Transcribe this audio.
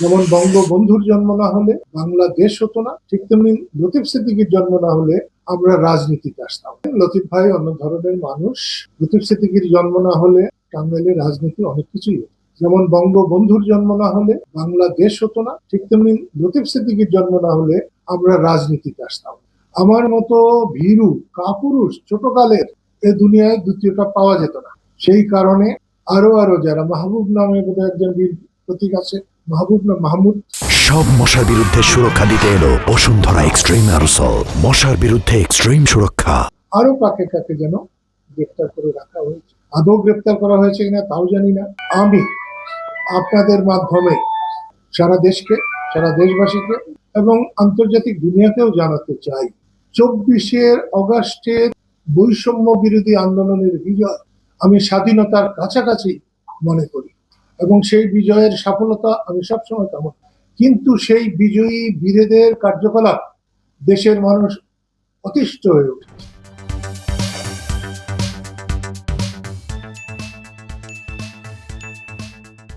যেমন বঙ্গবন্ধুর জন্ম না হলে বাংলাদেশ হতো না, ঠিক তেমনি লতিফ সিদ্দিকীর জন্ম না হলে আমরা রাজনীতিতে আসতাম। লতিফ ভাই অন্য ধরনের মানুষ। লতিফ সিদ্দিকীর জন্ম না হলে টাঙ্গাইলের রাজনীতি অনেক কিছুই হতো। যেমন বঙ্গবন্ধুর জন্ম না হলে বাংলাদেশ হতো না, ঠিক তেমনি লতিফ সিদ্দিকীর জন্ম না হলে আমরা রাজনীতিতে আসতাম। আমার মতো ভীরু কাপুরুষ ছোটকালের এ দুনিয়ায় দ্বিতীয়টা পাওয়া যেত না। সেই কারণে আরো যারা মাহবুব নামে বোধহয় একজন বীর প্রতীক আছে, মাহবুব না মাহমুদ, সব মশার বিরুদ্ধে সুরক্ষা দিতে এলো বসুন্ধরা এক্সট্রিম অ্যারোসল। মশার বিরুদ্ধে এক্সট্রিম সুরক্ষা। আরো কাকে কাকে যেন গ্রেপ্তার করে রাখা হয়েছে। আদৌ গ্রেপ্তার করা হয়েছে কিনা তাও জানি না। আমি আপনাদের মাধ্যমে সারা দেশকে, সারা দেশবাসীকে এবং আন্তর্জাতিক দুনিয়াকেও জানাতে চাই, 24শে অগাস্টের বৈষম্য বিরোধী আন্দোলনের বিজয় আমি স্বাধীনতার কাছাকাছি মনে করি এবং সেই বিজয়ের সফলতা আমি সবসময় কামনা করি। কিন্তু সেই বিজয়ী বীরেদের কার্যকলাপ দেশের মানুষ অতিষ্ঠ হয়ে উঠেছে।